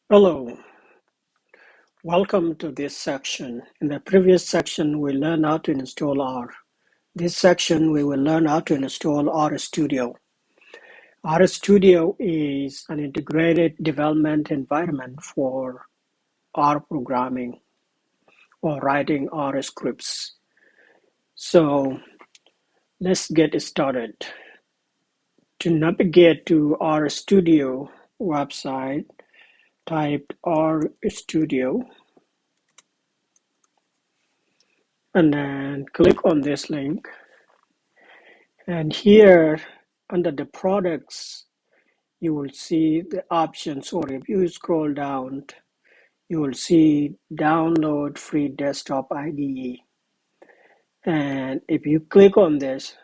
Hello, welcome to this section. In the previous section, we learned how to install R. This section, we will learn how to install Rstudio. Rstudio is an integrated development environment for R programming or writing R scripts. So let's get started. To navigate to Rstudio website, type Rstudio and then click on this link. And here under the products, you will see the options, or if you scroll down, you will see download free desktop IDE. And if you click on this,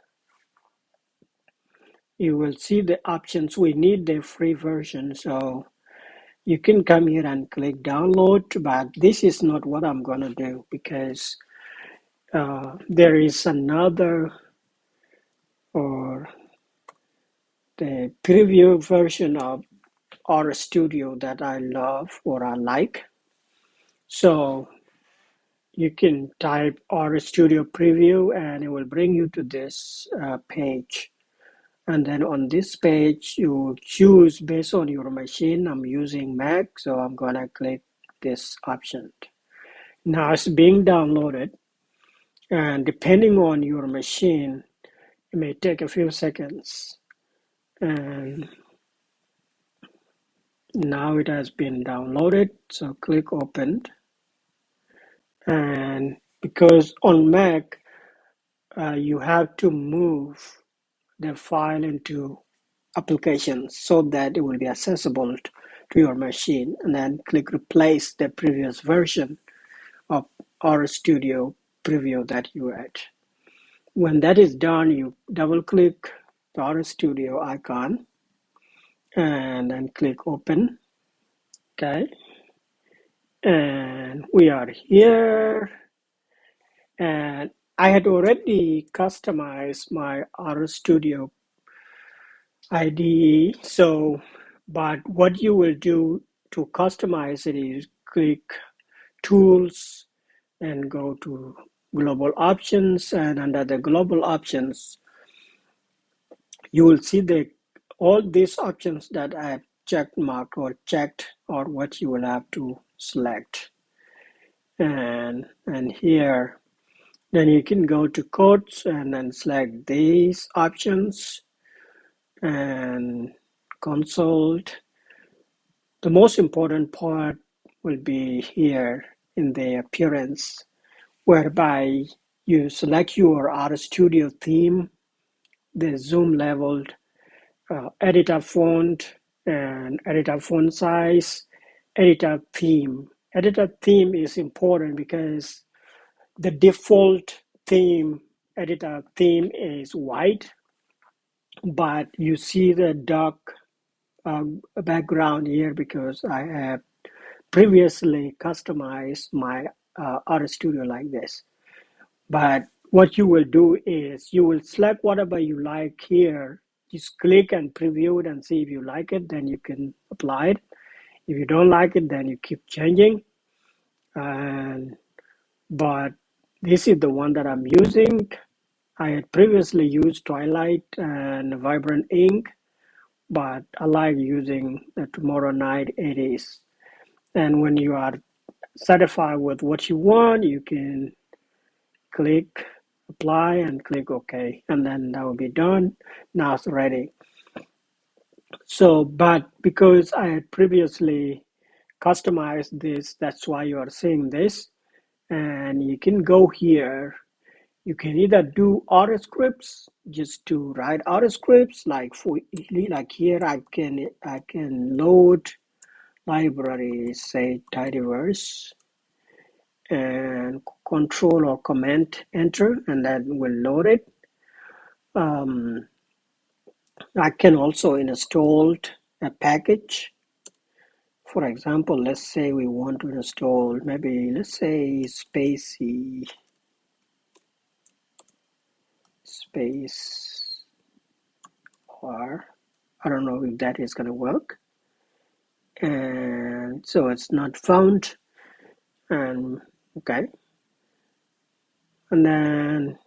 you will see the options. We need the free version, so you can come here and click download, but this is not what I'm going to do because there is another, or the preview version of Rstudio that I love or I like. So you can type Rstudio Preview and it will bring you to this page. And then on this page, you choose based on your machine. I'm using Mac, so I'm going to click this option. Now it's being downloaded. And depending on your machine, it may take a few seconds. And now it has been downloaded. So click open. And because on Mac, you have to move the file into applications so that it will be accessible to your machine, and then click replace the previous version of Rstudio Preview that you had. When that is done, you double click the Rstudio icon and then click open. Okay, and we are here, and I had already customized my Rstudio Ide. But what you will do to customize it is click Tools and go to Global Options. And under the Global Options, you will see all these options that I have checked marked or checked, or what you will have to select. And here, then you can go to Codes and then select these options and consult. The most important part will be here in the appearance, whereby you select your Rstudio theme, the zoom level, editor font, and editor font size, editor theme. Editor theme is important because the default theme, editor theme is white, but you see the dark background here because I have previously customized my Rstudio like this. But what you will do is you will select whatever you like here. Just click and preview it and see if you like it, then you can apply it. If you don't like it, then you keep changing. But this is the one that I'm using. I had previously used Twilight and Vibrant Ink, but I like using the Tomorrow Night 80s. And when you are satisfied with what you want, you can click apply and click OK, and then that will be done. Now it's ready. So, but because I had previously customized this, that's why you are seeing this. And you can go here. You can either do auto scripts, just to write auto scripts, like here I can load libraries, say Tidyverse, and control or command enter, and that will load it. I can also install a package. For example, let's say we want to install, maybe let's say space or I don't know if that is going to work. And and so it's not found. And okay, and then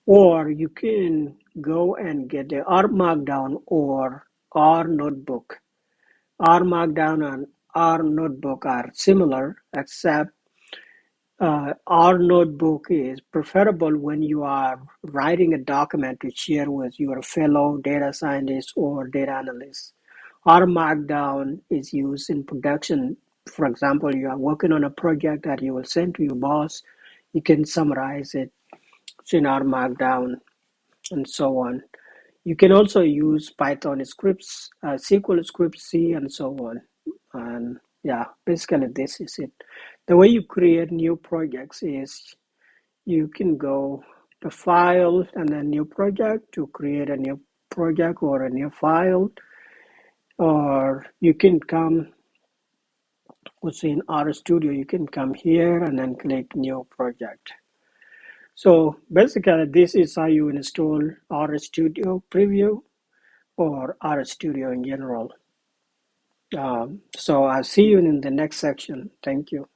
or you can go and get the R Markdown or R Notebook. R Markdown and R Notebook are similar, except R Notebook is preferable when you are writing a document to share with your fellow data scientists or data analysts. R Markdown is used in production. For example, you are working on a project that you will send to your boss. You can summarize it in R Markdown and so on. You can also use Python scripts, SQL scripts, C, and so on. And yeah, basically this is it. The way you create new projects is you can go to File and then New Project to create a new project or a new file, or you can come within Rstudio. You can come here and then click New Project. So basically, this is how you install Rstudio Preview or Rstudio in general. So I'll see you in the next section. Thank you.